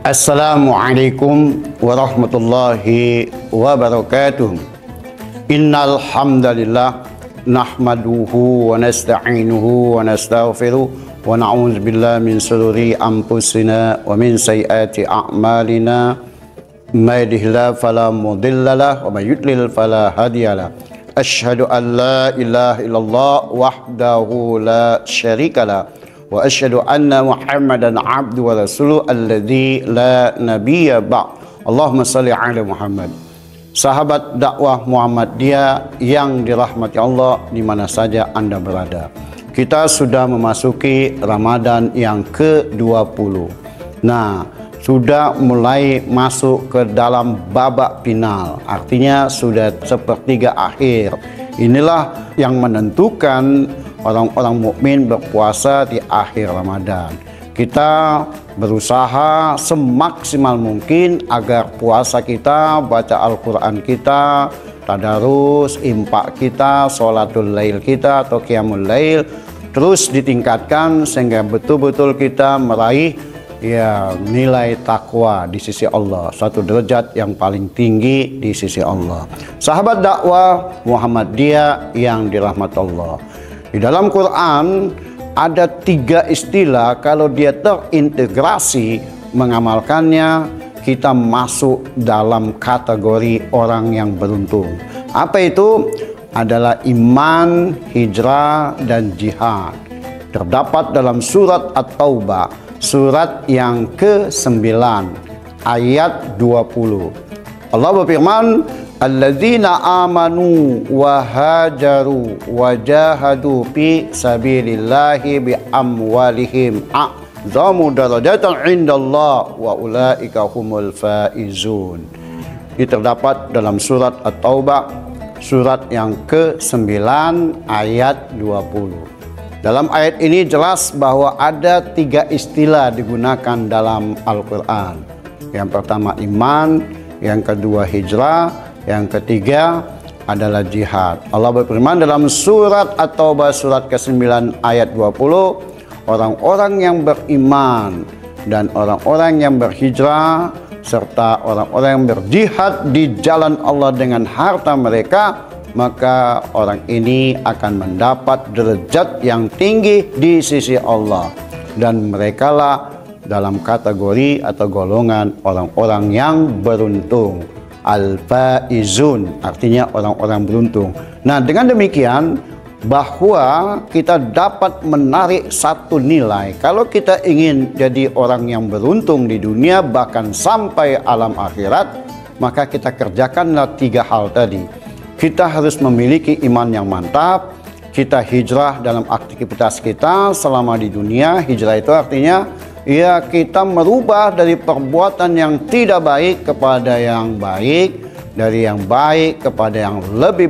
Assalamualaikum warahmatullahi wabarakatuh. Innal hamdalillah nahmaduhu wa nasta'inuhu wa nastaghfiruh wa na'udzu billahi min shururi anfusina wa min sayyiati a'malina. May yahdihillahu fala mudilla lahu wa may yudlil fala hadiyalah. Asyhadu an la ilaha illallah wahdahu la syarikalah wa asyhadu anna Muhammadan abduhu wa rasuluh alladzi la nabiyya ba'd. Allahumma shalli ala Muhammad. Sahabat dakwah Muhammadiyah yang dirahmati Allah di mana saja Anda berada. Kita sudah memasuki Ramadan yang ke-20. Nah, sudah mulai masuk ke dalam babak final. Artinya sudah sepertiga akhir. Inilah yang menentukan orang-orang mukmin berpuasa di akhir Ramadan. Kita berusaha semaksimal mungkin agar puasa kita, baca Al-Quran kita, tadarus, impak kita, sholatul lail kita atau qiyamul lail terus ditingkatkan sehingga betul-betul kita meraih nilai takwa di sisi Allah, satu derajat yang paling tinggi di sisi Allah. Sahabat dakwah Muhammadiyah yang dirahmati Allah, di dalam Quran ada 3 istilah, kalau dia terintegrasi mengamalkannya, kita masuk dalam kategori orang yang beruntung. Apa itu? Adalah iman, hijrah, dan jihad. Terdapat dalam surat At-Taubah, surat yang ke-9 ayat 20. Allah berfirman, alladzina amanu wa hajaru wa jahadu fi sabilillahi bi amwalihim a'zamu darajatan indallah wa ulaika humul faizun. Ini terdapat dalam surat At-Taubah, surat yang ke-9 ayat 20. Dalam ayat ini jelas bahwa ada 3 istilah digunakan dalam Al-Quran. Yang pertama iman, yang kedua hijrah, yang ketiga adalah jihad. Allah berfirman dalam surat At-Taubah surat ke-9 ayat 20, orang-orang yang beriman dan orang-orang yang berhijrah serta orang-orang yang berjihad di jalan Allah dengan harta mereka, maka orang ini akan mendapat derajat yang tinggi di sisi Allah, dan merekalah dalam kategori atau golongan orang-orang yang beruntung. Al-faizun artinya orang-orang beruntung. Nah, dengan demikian bahwa kita dapat menarik satu nilai, kalau kita ingin jadi orang yang beruntung di dunia bahkan sampai alam akhirat, maka kita kerjakanlah 3 hal tadi. Kita harus memiliki iman yang mantap, kita hijrah dalam aktivitas kita selama di dunia. Hijrah itu artinya kita merubah dari perbuatan yang tidak baik kepada yang baik, dari yang baik kepada yang lebih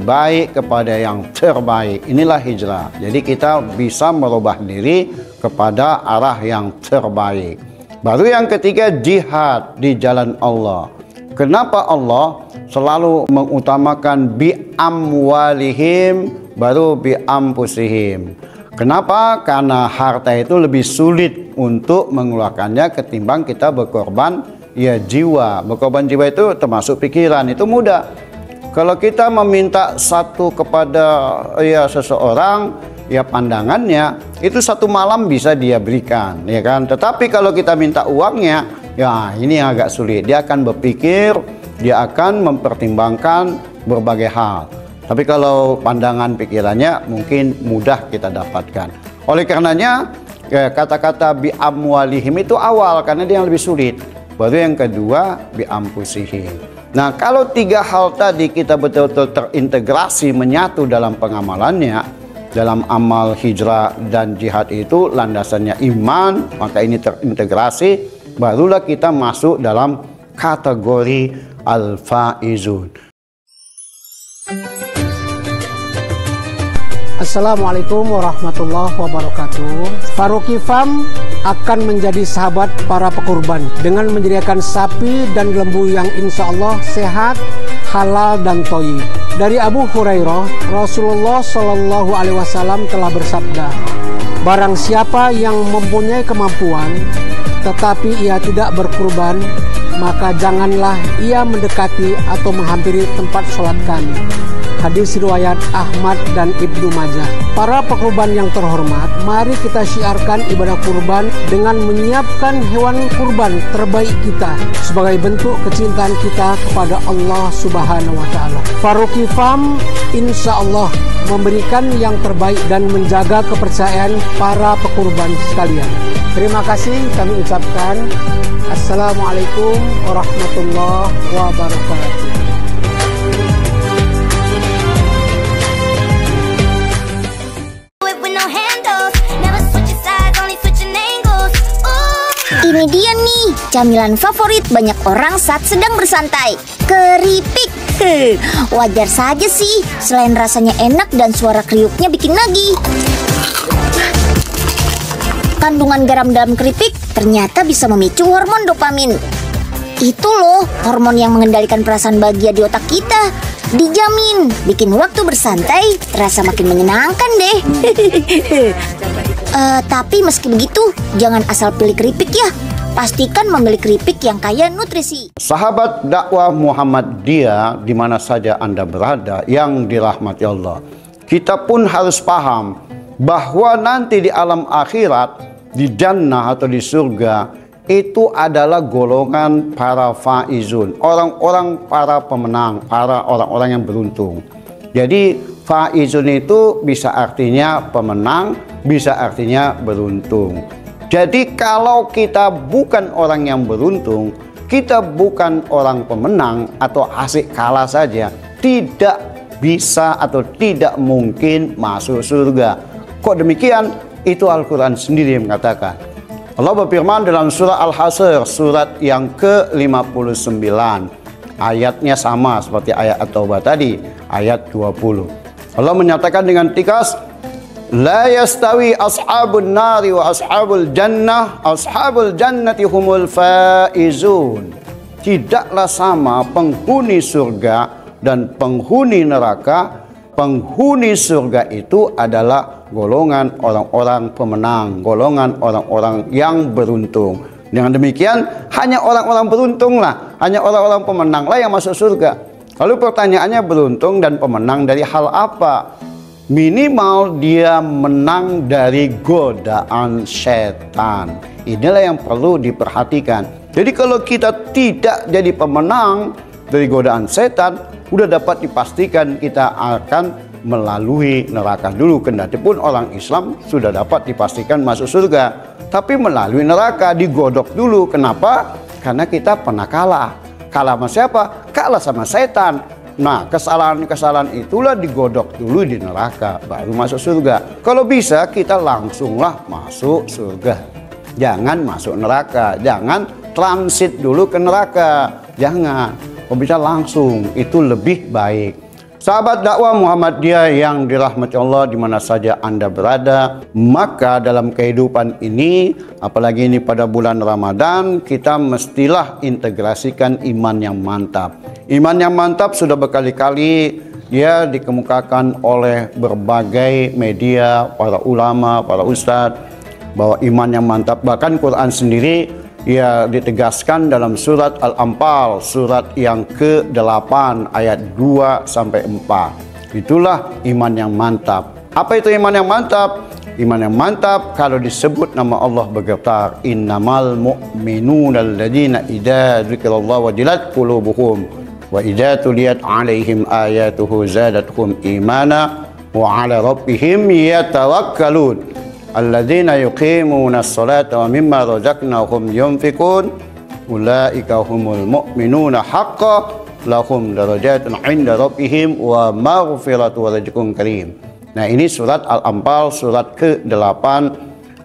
baik kepada yang terbaik. Inilah hijrah. Jadi kita bisa merubah diri kepada arah yang terbaik. Baru yang ketiga, jihad di jalan Allah. Kenapa Allah selalu mengutamakan bi amwalihim baru bi ampusihim? Kenapa? Karena harta itu lebih sulit untuk mengeluarkannya ketimbang kita berkorban jiwa. Berkorban jiwa itu termasuk pikiran, itu mudah. Kalau kita meminta satu kepada seseorang, pandangannya itu satu malam bisa dia berikan, ya kan? Tetapi kalau kita minta uangnya, ini agak sulit. Dia akan berpikir, dia akan mempertimbangkan berbagai hal. Tapi kalau pandangan pikirannya mungkin mudah kita dapatkan. Oleh karenanya kata-kata bi amwalihim itu awal, karena dia yang lebih sulit. Baru yang kedua bi ampusihim. Nah, kalau 3 hal tadi kita betul-betul terintegrasi menyatu dalam pengamalannya, dalam amal hijrah dan jihad itu landasannya iman, maka ini terintegrasi, barulah kita masuk dalam kategori al-faizun. Assalamualaikum warahmatullahi wabarakatuh. Faruqi Farm akan menjadi sahabat para pekurban dengan menyediakan sapi dan lembu yang insya Allah sehat, halal dan thayyib. Dari Abu Hurairah, Rasulullah Shallallahu Alaihi Wasallam telah bersabda, barang siapa yang mempunyai kemampuan tetapi ia tidak berkurban, maka janganlah ia mendekati atau menghampiri tempat sholat kami. Hadis riwayat Ahmad dan Ibnu Majah. Para pekurban yang terhormat, mari kita syiarkan ibadah kurban dengan menyiapkan hewan kurban terbaik kita sebagai bentuk kecintaan kita kepada Allah Subhanahu wa taala. Faruqi Farm insya Allah memberikan yang terbaik dan menjaga kepercayaan para pekurban sekalian. Terima kasih kami ucapkan. Assalamualaikum warahmatullahi wabarakatuh. Ini dia nih, camilan favorit banyak orang saat sedang bersantai. Keripik. Wajar saja sih, selain rasanya enak dan suara kriuknya bikin nagih. Kandungan garam dalam keripik ternyata bisa memicu hormon dopamin. Itu loh, hormon yang mengendalikan perasaan bahagia di otak kita. Dijamin bikin waktu bersantai terasa makin menyenangkan deh. Tapi meski begitu, jangan asal pilih keripik ya. Pastikan membeli keripik yang kaya nutrisi. Sahabat dakwah Muhammadiyah di mana saja Anda berada yang dirahmati Allah, kita pun harus paham bahwa nanti di alam akhirat, di jannah atau di surga, itu adalah golongan para faizun, orang-orang para pemenang, para orang-orang yang beruntung. Jadi faizun itu bisa artinya pemenang, bisa artinya beruntung. Jadi kalau kita bukan orang yang beruntung, kita bukan orang pemenang atau asik kalah saja, tidak bisa atau tidak mungkin masuk surga. Kok demikian? Itu Al-Quran sendiri yang mengatakan. Allah berfirman dalam surah Al-Hasr, surat yang ke-59. Ayatnya sama seperti ayat At-Taubah tadi, ayat 20. Allah menyatakan dengan tegas, la yastawi ashabun nari wa ashabul jannati humul faizun. Tidaklah sama penghuni surga dan penghuni neraka. Penghuni surga itu adalah golongan orang-orang pemenang, golongan orang-orang yang beruntung. Dengan demikian, hanya orang-orang beruntunglah, hanya orang-orang pemenanglah yang masuk surga. Lalu pertanyaannya, beruntung dan pemenang dari hal apa? Minimal dia menang dari godaan setan. Inilah yang perlu diperhatikan. Jadi kalau kita tidak jadi pemenang dari godaan setan, sudah dapat dipastikan kita akan melalui neraka dulu. Kendati pun orang Islam sudah dapat dipastikan masuk surga, tapi melalui neraka digodok dulu. Kenapa? Karena kita pernah kalah. Kalah sama siapa? Kalah sama setan. Nah, kesalahan-kesalahan itulah digodok dulu di neraka, baru masuk surga. Kalau bisa kita langsunglah masuk surga. Jangan masuk neraka, jangan transit dulu ke neraka. Jangan, kalau bisa langsung, itu lebih baik. Sahabat dakwah Muhammadiyah yang dirahmati Allah di mana saja Anda berada, maka dalam kehidupan ini, apalagi ini pada bulan Ramadan, kita mestilah integrasikan iman yang mantap. Iman yang mantap sudah berkali-kali ya dikemukakan oleh berbagai media, para ulama, para ustadz, bahwa iman yang mantap, bahkan Quran sendiri ya ditegaskan dalam surat Al-Anfal, surat yang ke-8 ayat 2-4. Itulah iman yang mantap. Apa itu iman yang mantap? Iman yang mantap kalau disebut nama Allah bergetar. Innamal mu'minuna alladzina idza dzikrallahu wajilat qulubuhum wa idza tuliyat 'alaihim ayatuhu zadatuhum imana wa 'ala rabbihim yatawakkalun. Alladzina yuqimuna as-salata wa mimma razaqnahum yunfiqun ulaika humul mu'minuna haqqan lahum darajatun 'inda rabbihim wa maghfiratu wa rizqun karim. Nah, ini surat Al-Anfal surat ke-8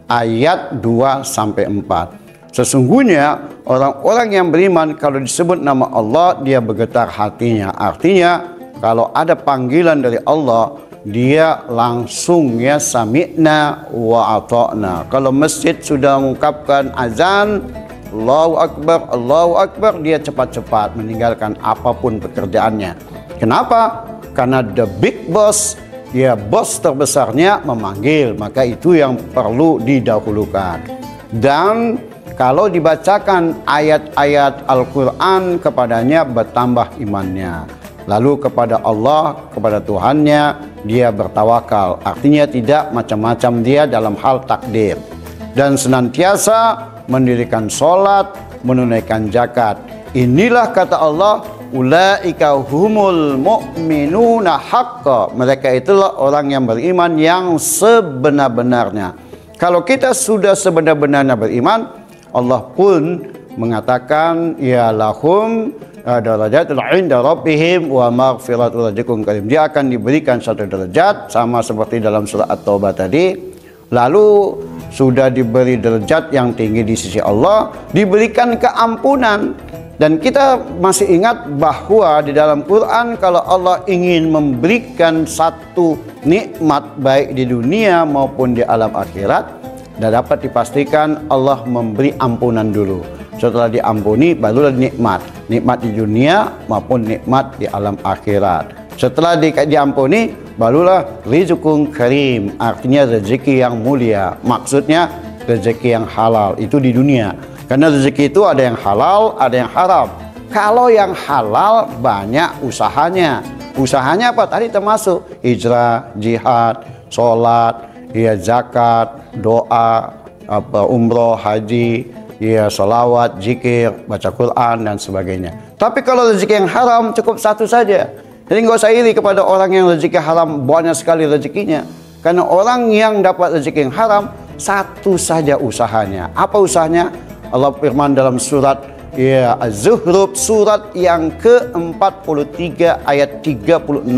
ayat 2-4. Sesungguhnya orang-orang yang beriman kalau disebut nama Allah dia bergetar hatinya. Artinya kalau ada panggilan dari Allah dia langsung ya sami'na wa ata'na. Kalau masjid sudah mengungkapkan azan Allahu Akbar, dia cepat-cepat meninggalkan apapun pekerjaannya. Kenapa? Karena the big boss, ya bos terbesarnya memanggil, maka itu yang perlu didahulukan. Dan kalau dibacakan ayat-ayat Al-Quran kepadanya bertambah imannya. Lalu kepada Allah, kepada Tuhannya dia bertawakal. Artinya tidak macam-macam dia dalam hal takdir. Dan senantiasa mendirikan sholat, menunaikan zakat. Inilah kata Allah, ulaika humul mu'minuna haqqa. Mereka itulah orang yang beriman yang sebenar-benarnya. Kalau kita sudah sebenar-benarnya beriman, Allah pun mengatakan ya lahum darajatul inda rabbihim wa maghfiratul rizqun karim. Dia akan diberikan satu derajat sama seperti dalam surah At-Taubah tadi. Lalu sudah diberi derajat yang tinggi di sisi Allah, diberikan keampunan. Dan kita masih ingat bahwa di dalam Quran kalau Allah ingin memberikan satu nikmat baik di dunia maupun di alam akhirat, dan dapat dipastikan Allah memberi ampunan dulu. Setelah diampuni barulah nikmat di dunia maupun nikmat di alam akhirat. Setelah diampuni barulah rizqun karim, artinya rezeki yang mulia. Maksudnya rezeki yang halal itu di dunia. Karena rezeki itu ada yang halal, ada yang haram. Kalau yang halal banyak usahanya. Usahanya apa? Tadi termasuk hijrah, jihad, sholat, ya zakat, doa, umroh, haji, ya salawat, zikir, baca Quran dan sebagainya. Tapi kalau rezeki yang haram cukup satu saja. Jadi nggak usah iri kepada orang yang rezeki haram banyak sekali rezekinya. Karena orang yang dapat rezeki yang haram satu saja usahanya. Apa usahanya? Allah firman dalam surat ya Az-Zukhruf, surat yang ke-43 ayat 36.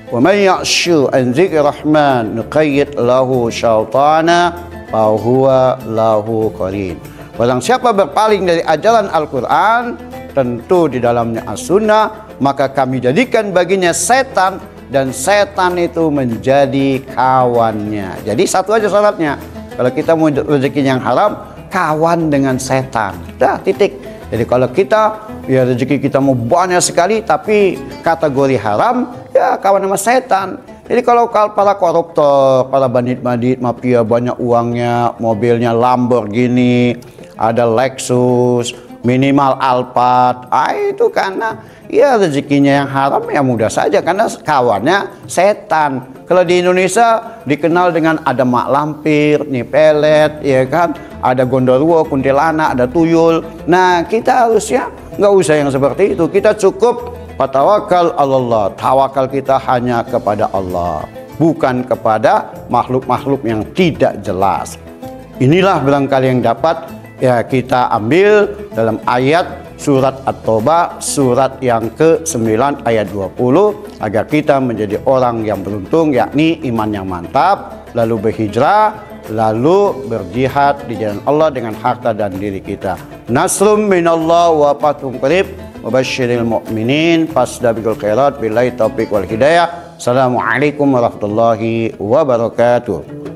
Wa may ya'shu an dzikri rahman nuqayyid lahu syaitana fa huwa lahu qarin. Barang siapa berpaling dari ajaran Al-Qur'an, tentu di dalamnya as-sunnah, maka kami jadikan baginya setan dan setan itu menjadi kawannya. Jadi satu aja syaratnya. Kalau kita mau rezeki yang haram, kawan dengan setan. Dah, titik. Jadi kalau kita ya rezeki kita mau banyak sekali tapi kategori haram, ya kawan sama setan. Jadi kalau para koruptor, para bandit-bandit mafia banyak uangnya, mobilnya Lamborghini, ada Lexus, minimal Alphard, itu karena ya rezekinya yang haram ya mudah saja karena kawannya setan. Kalau di Indonesia dikenal dengan ada mak lampir, nih pelet, ya kan, ada gondorwo, kuntilanak, ada tuyul. Nah kita harusnya nggak usah yang seperti itu. Kita cukup patawakal Allah. Tawakal kita hanya kepada Allah, bukan kepada makhluk-makhluk yang tidak jelas. Inilah barangkali yang dapat ya kita ambil dalam ayat surat At-Taubah, surat yang ke-9 ayat 20, agar kita menjadi orang yang beruntung, yakni iman yang mantap, lalu berhijrah, lalu berjihad di jalan Allah dengan harta dan diri kita. Nasrum minallah wa fathun qarib wa basyiril mu'minin fasdabiqul khairat billahi taufiq wal hidayah. Assalamualaikum warahmatullahi wabarakatuh.